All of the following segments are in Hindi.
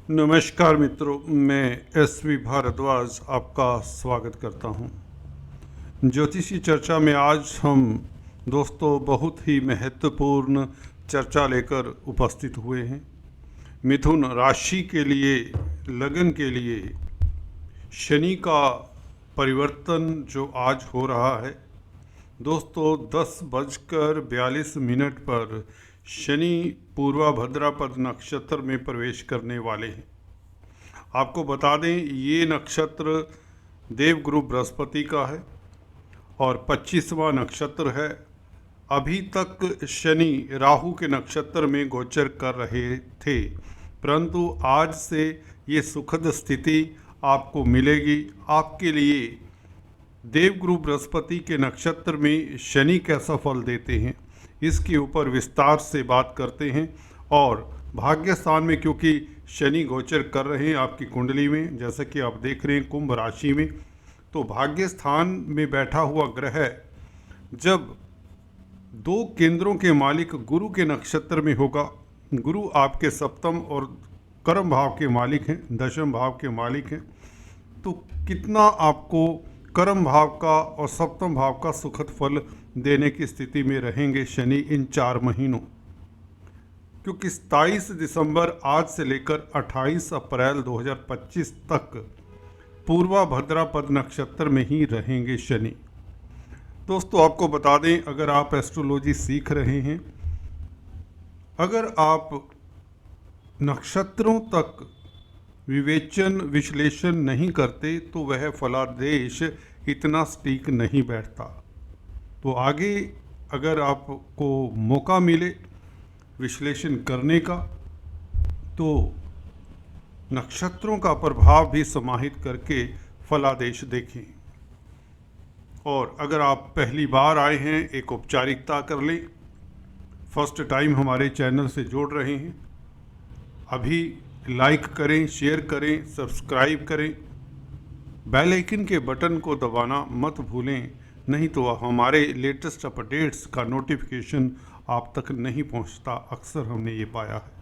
नमस्कार मित्रों, मैं एस.वी. भारद्वाज आपका स्वागत करता हूं। ज्योतिषी चर्चा में आज हम दोस्तों बहुत ही महत्वपूर्ण चर्चा लेकर उपस्थित हुए हैं। मिथुन राशि के लिए, लगन के लिए शनि का परिवर्तन जो आज हो रहा है दोस्तों, 10:42 पर शनि पूर्वा भाद्रपद नक्षत्र में प्रवेश करने वाले हैं। आपको बता दें, ये नक्षत्र देवगुरु बृहस्पति का है और 25वां नक्षत्र है। अभी तक शनि राहु के नक्षत्र में गोचर कर रहे थे, परंतु आज से ये सुखद स्थिति आपको मिलेगी। आपके लिए देवगुरु बृहस्पति के नक्षत्र में शनि कैसा फल देते हैं, इसके ऊपर विस्तार से बात करते हैं। और भाग्य स्थान में क्योंकि शनि गोचर कर रहे हैं आपकी कुंडली में, जैसा कि आप देख रहे हैं कुंभ राशि में, तो भाग्य स्थान में बैठा हुआ ग्रह जब दो केंद्रों के मालिक गुरु के नक्षत्र में होगा, गुरु आपके सप्तम और कर्म भाव के मालिक हैं, दशम भाव के मालिक हैं, तो कितना आपको कर्म भाव का और सप्तम भाव का सुखद फल देने की स्थिति में रहेंगे शनि इन 4 महीनों। क्योंकि 27 दिसंबर आज से लेकर 28 अप्रैल 2025 तक पूर्वा भाद्रपद नक्षत्र में ही रहेंगे शनि। दोस्तों आपको बता दें, अगर आप एस्ट्रोलॉजी सीख रहे हैं, अगर आप नक्षत्रों तक विवेचन विश्लेषण नहीं करते तो वह फलादेश इतना सटीक नहीं बैठता। तो आगे अगर आपको मौका मिले विश्लेषण करने का, तो नक्षत्रों का प्रभाव भी समाहित करके फलादेश देखें। और अगर आप पहली बार आए हैं, एक औपचारिकता कर लें। फर्स्ट टाइम हमारे चैनल से जोड़ रहे हैं, अभी लाइक करें, शेयर करें, सब्सक्राइब करें, बेल आइकन के बटन को दबाना मत भूलें, नहीं तो हमारे लेटेस्ट अपडेट्स का नोटिफिकेशन आप तक नहीं पहुंचता। अक्सर हमने ये पाया है,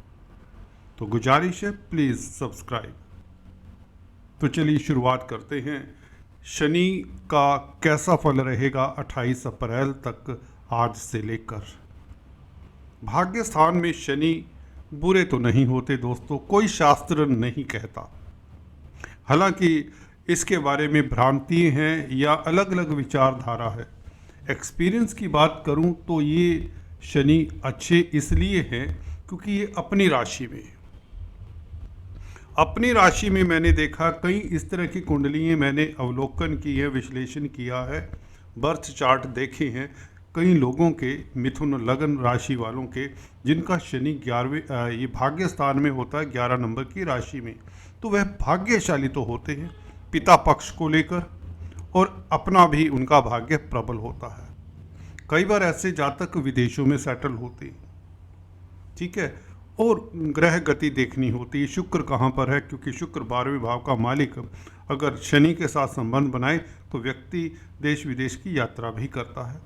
तो गुजारिश है प्लीज़ सब्सक्राइब। तो चलिए शुरुआत करते हैं। शनि का कैसा फल रहेगा 28 अप्रैल तक आज से लेकर। भाग्य स्थान में शनि बुरे तो नहीं होते दोस्तों, कोई शास्त्र नहीं कहता। हालांकि इसके बारे में भ्रांति हैं या अलग अलग विचारधारा है। एक्सपीरियंस की बात करूं तो ये शनि अच्छे इसलिए हैं क्योंकि ये अपनी राशि में, अपनी राशि में मैंने देखा कई इस तरह की कुंडलियाँ मैंने अवलोकन की है, विश्लेषण किया है, बर्थ चार्ट देखे हैं कई लोगों के, मिथुन लगन राशि वालों के, जिनका शनि 11वें ये भाग्य स्थान में होता है 11 नंबर की राशि में, तो वह भाग्यशाली तो होते हैं पिता पक्ष को लेकर, और अपना भी उनका भाग्य प्रबल होता है। कई बार ऐसे जातक विदेशों में सेटल होते हैं, ठीक है, और ग्रह गति देखनी होती है, शुक्र कहाँ पर है, क्योंकि शुक्र 12वें भाव का मालिक अगर शनि के साथ संबंध बनाए तो व्यक्ति देश विदेश की यात्रा भी करता है,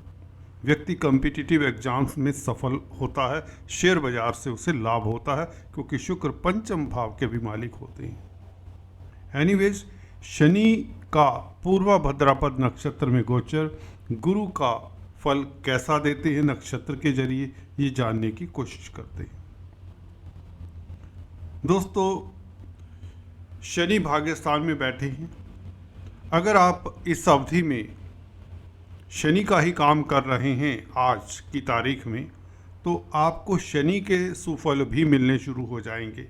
व्यक्ति कॉम्पिटिटिव एग्जाम्स में सफल होता है, शेयर बाजार से उसे लाभ होता है क्योंकि शुक्र पंचम भाव के भी मालिक होते हैं। एनीवेज, शनि का पूर्वा भाद्रपद नक्षत्र में गोचर गुरु का फल कैसा देते हैं नक्षत्र के जरिए, ये जानने की कोशिश करते हैं। दोस्तों, शनि भाग्य स्थान में बैठे हैं। अगर आप इस अवधि में शनि का ही काम कर रहे हैं आज की तारीख में, तो आपको शनि के सुफल भी मिलने शुरू हो जाएंगे।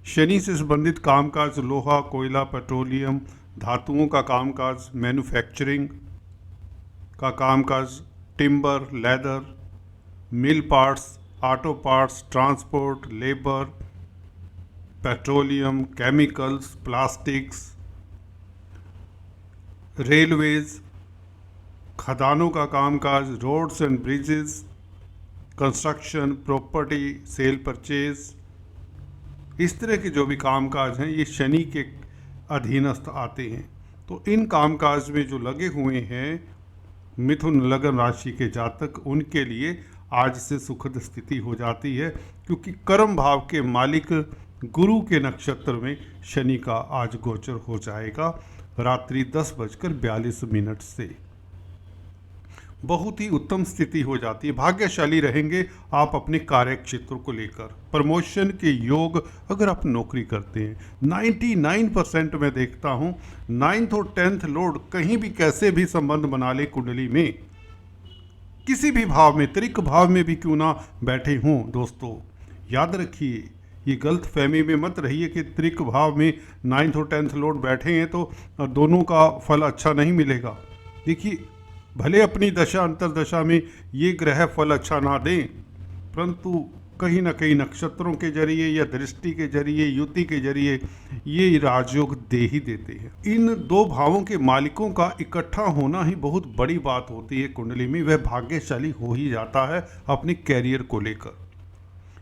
शनि से संबंधित कामकाज, लोहा, कोयला, पेट्रोलियम, धातुओं का कामकाज, मैन्युफैक्चरिंग का कामकाज, timber, leather, mill parts, auto parts, transport, labour, petroleum, chemicals, plastics, railways, खदानों का कामकाज, roads and bridges, construction, property sale purchase, इस तरह के जो भी कामकाज हैं ये शनि के अधीनस्थ आते हैं। तो इन कामकाज में जो लगे हुए हैं मिथुन लगन राशि के जातक, उनके लिए आज से सुखद स्थिति हो जाती है, क्योंकि कर्म भाव के मालिक गुरु के नक्षत्र में शनि का आज गोचर हो जाएगा रात्रि 10:42 से। बहुत ही उत्तम स्थिति हो जाती है, भाग्यशाली रहेंगे आप अपने कार्य क्षेत्र को लेकर। प्रमोशन के योग अगर आप नौकरी करते हैं, 99% मैं देखता हूं 9th और 10th लॉर्ड कहीं भी कैसे भी संबंध बना ले कुंडली में, किसी भी भाव में, त्रिक भाव में भी क्यों ना बैठे हों दोस्तों, याद रखिए ये गलत फहमी में मत रहिए कि त्रिक भाव में 9th और 10th लॉर्ड बैठे हैं तो दोनों का फल अच्छा नहीं मिलेगा। देखिए, भले अपनी दशा अंतरदशा में ये ग्रह फल अच्छा ना दें, परंतु कहीं ना कहीं नक्षत्रों के जरिए या दृष्टि के जरिए, युति के जरिए ये राजयोग दे ही देते हैं। इन दो भावों के मालिकों का इकट्ठा होना ही बहुत बड़ी बात होती है कुंडली में। वह भाग्यशाली हो ही जाता है अपने कैरियर को लेकर।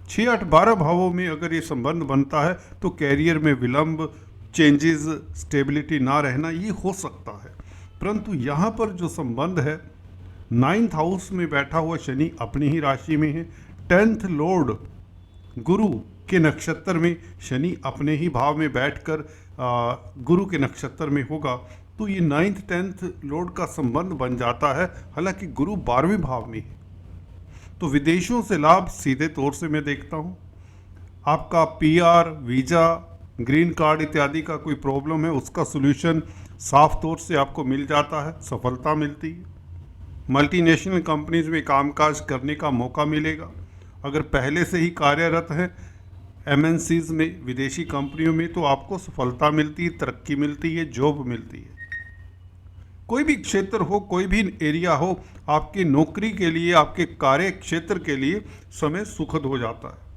6, 8, 12 भावों में अगर ये संबंध बनता है तो कैरियर में विलंब, चेंजेस, स्टेबिलिटी ना रहना ये हो सकता है। परंतु यहाँ पर जो संबंध है, 9th हाउस में बैठा हुआ शनि अपनी ही राशि में है, 10th लॉर्ड गुरु के नक्षत्र में शनि अपने ही भाव में बैठकर गुरु के नक्षत्र में होगा, तो ये 9th 10th लॉर्ड का संबंध बन जाता है। हालांकि गुरु 12वें भाव में है, तो विदेशों से लाभ सीधे तौर से मैं देखता हूँ। आपका PR, वीज़ा, ग्रीन कार्ड इत्यादि का कोई प्रॉब्लम है, उसका सोल्यूशन साफ तौर से आपको मिल जाता है, सफलता मिलती है। मल्टीनेशनल कंपनीज में कामकाज करने का मौका मिलेगा। अगर पहले से ही कार्यरत हैं MNCs में, विदेशी कंपनियों में, तो आपको सफलता मिलती है, तरक्की मिलती है, जॉब मिलती है। कोई भी क्षेत्र हो, कोई भी एरिया हो, आपकी नौकरी के लिए, आपके कार्य क्षेत्र के लिए समय सुखद हो जाता है।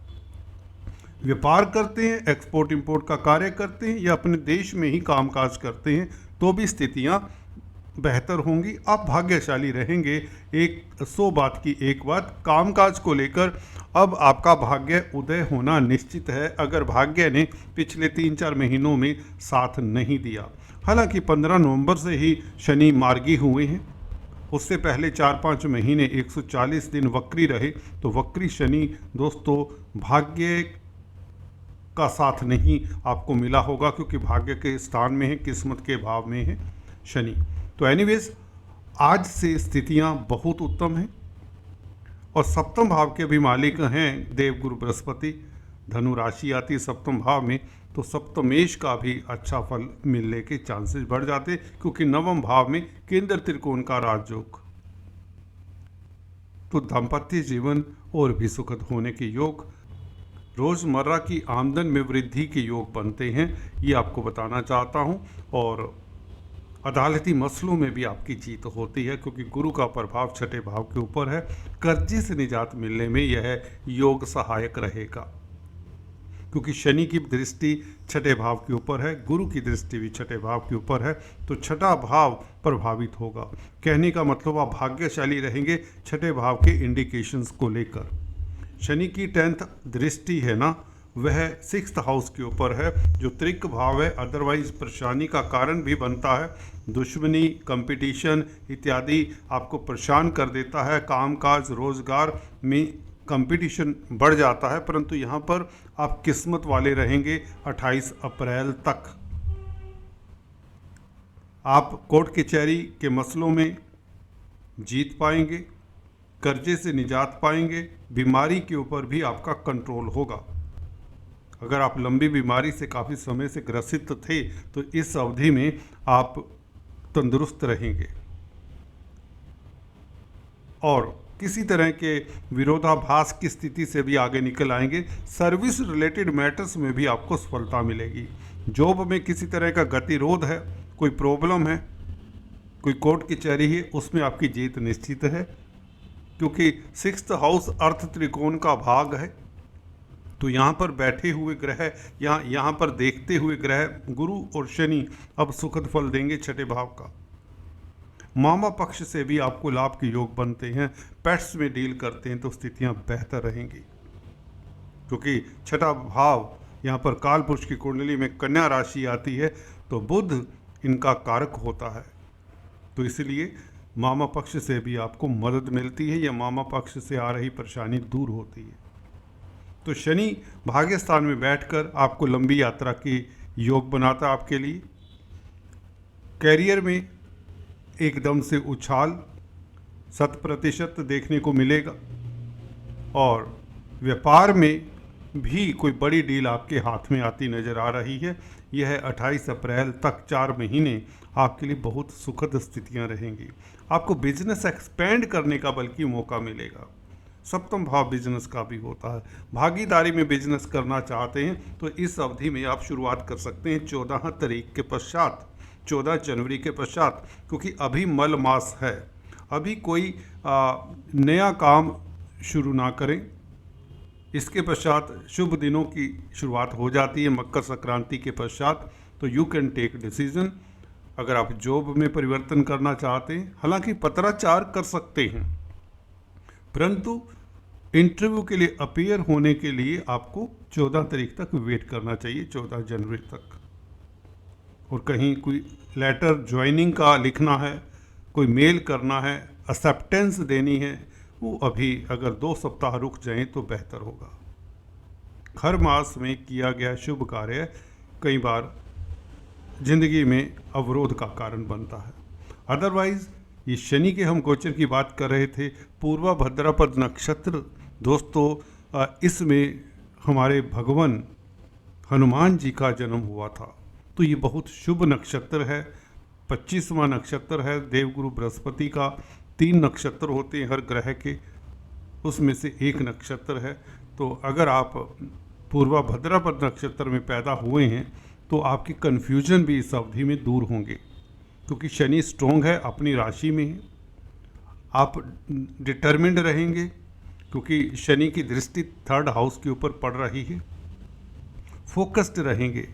व्यापार करते हैं, एक्सपोर्ट इंपोर्ट का कार्य करते हैं या अपने देश में ही कामकाज करते हैं, तो भी स्थितियां बेहतर होंगी, आप भाग्यशाली रहेंगे। 100 बात की एक बात, कामकाज को लेकर अब आपका भाग्य उदय होना निश्चित है, अगर भाग्य ने पिछले 3-4 महीनों में साथ नहीं दिया। हालांकि 15 नवंबर से ही शनि मार्गी हुए हैं, उससे पहले 4-5 महीने 140 दिन वक्री रहे, तो वक्री शनि दोस्तों भाग्य का साथ नहीं आपको मिला होगा, क्योंकि भाग्य के स्थान में है, किस्मत के भाव में है शनि। तो एनीवेज, आज से स्थितियां बहुत उत्तम हैं और सप्तम भाव के भी मालिक हैं देवगुरु बृहस्पति। धनु राशि आती सप्तम भाव में, तो सप्तमेश का भी अच्छा फल मिलने के चांसेस बढ़ जाते, क्योंकि नवम भाव में केंद्र त्रिकोण का राजयोग, तो दाम्पत्य जीवन और भी सुखद होने के योग, रोज़मर्रा की आमदन में वृद्धि के योग बनते हैं, ये आपको बताना चाहता हूँ। और अदालती मसलों में भी आपकी जीत होती है, क्योंकि गुरु का प्रभाव छठे भाव के ऊपर है। कर्जे से निजात मिलने में यह योग सहायक रहेगा, क्योंकि शनि की दृष्टि छठे भाव के ऊपर है, गुरु की दृष्टि भी छठे भाव के ऊपर है, तो छठा भाव प्रभावित होगा। कहने का मतलब आप भाग्यशाली रहेंगे छठे भाव के इंडिकेशंस को लेकर। शनि की 10th दृष्टि है ना, वह 6th हाउस के ऊपर है, जो त्रिक भाव है, अदरवाइज परेशानी का कारण भी बनता है। दुश्मनी, कंपटीशन इत्यादि आपको परेशान कर देता है। कामकाज, रोजगार में कंपटीशन बढ़ जाता है, परंतु यहाँ पर आप किस्मत वाले रहेंगे। 28 अप्रैल तक आप कोर्ट कचहरी के मसलों में जीत पाएंगे, कर्जे से निजात पाएंगे, बीमारी के ऊपर भी आपका कंट्रोल होगा। अगर आप लंबी बीमारी से काफ़ी समय से ग्रसित थे, तो इस अवधि में आप तंदुरुस्त रहेंगे और किसी तरह के विरोधाभास की स्थिति से भी आगे निकल आएंगे। सर्विस रिलेटेड मैटर्स में भी आपको सफलता मिलेगी। जॉब में किसी तरह का गतिरोध है, कोई प्रॉब्लम है, कोई कोर्ट कचहरी है, उसमें आपकी जीत निश्चित है, क्योंकि 6th हाउस अर्थ त्रिकोण का भाग है। तो यहाँ पर बैठे हुए ग्रह, यहाँ पर देखते हुए ग्रह गुरु और शनि अब सुखद फल देंगे छठे भाव का। मामा पक्ष से भी आपको लाभ के योग बनते हैं। पेट्स में डील करते हैं तो स्थितियाँ बेहतर रहेंगी, क्योंकि छठा भाव यहाँ पर काल पुरुष की कुंडली में कन्या राशि आती है, तो बुध इनका कारक होता है। तो इसलिए मामा पक्ष से भी आपको मदद मिलती है या मामा पक्ष से आ रही परेशानी दूर होती है। तो शनि भाग्य स्थान में बैठकर आपको लंबी यात्रा की योग बनाता है आपके लिए। कैरियर में एकदम से उछाल 100% देखने को मिलेगा और व्यापार में भी कोई बड़ी डील आपके हाथ में आती नज़र आ रही है। यह 28 अप्रैल तक 4 महीने आपके लिए बहुत सुखद स्थितियां रहेंगी। आपको बिजनेस एक्सपेंड करने का बल्कि मौका मिलेगा। सप्तम भाव बिजनेस का भी होता है। भागीदारी में बिजनेस करना चाहते हैं तो इस अवधि में आप शुरुआत कर सकते हैं 14 तारीख के पश्चात, 14 जनवरी के पश्चात, क्योंकि अभी मल मास है। अभी कोई नया काम शुरू ना करें। इसके पश्चात शुभ दिनों की शुरुआत हो जाती है मकर संक्रांति के पश्चात। तो यू कैन टेक डिसीजन। अगर आप जॉब में परिवर्तन करना चाहते हैं, हालांकि पत्राचार कर सकते हैं, परंतु इंटरव्यू के लिए अपीयर होने के लिए आपको 14 तारीख तक वेट करना चाहिए, 14 जनवरी तक। और कहीं कोई लेटर ज्वाइनिंग का लिखना है, कोई मेल करना है, एक्सेप्टेंस देनी है, वो अभी अगर 2 सप्ताह रुक जाएं तो बेहतर होगा। हर मास में किया गया शुभ कार्य कई बार जिंदगी में अवरोध का कारण बनता है। अदरवाइज ये शनि के हम गोचर की बात कर रहे थे। पूर्वा भद्रापद नक्षत्र दोस्तों, इसमें हमारे भगवान हनुमान जी का जन्म हुआ था, तो ये बहुत शुभ नक्षत्र है। 25वां नक्षत्र है देवगुरु बृहस्पति का। 3 नक्षत्र होते हैं हर ग्रह के, उसमें से एक नक्षत्र है। तो अगर आप पूर्वा भद्रापद नक्षत्र में पैदा हुए हैं तो आपकी कन्फ्यूजन भी इस अवधि में दूर होंगे, क्योंकि शनि स्ट्रोंग है, अपनी राशि में है। आप डिटर्मिन्ड रहेंगे क्योंकि शनि की दृष्टि 3rd हाउस के ऊपर पड़ रही है। फोकस्ड रहेंगे।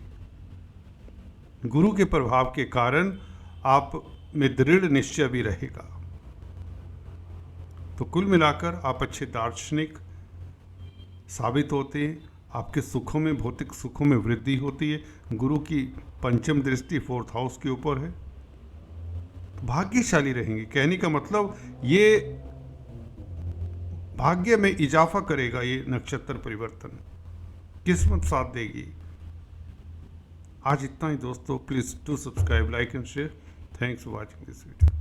गुरु के प्रभाव के कारण आप में दृढ़ निश्चय भी रहेगा। तो कुल मिलाकर आप अच्छे दार्शनिक साबित होते हैं। आपके सुखों में, भौतिक सुखों में वृद्धि होती है। गुरु की पंचम दृष्टि 4th हाउस के ऊपर है। भाग्यशाली रहेंगे। कहने का मतलब ये भाग्य में इजाफा करेगा। ये नक्षत्र परिवर्तन किस्मत साथ देगी। आज इतना ही दोस्तों। Please do subscribe, like and share. Thanks for watching this video.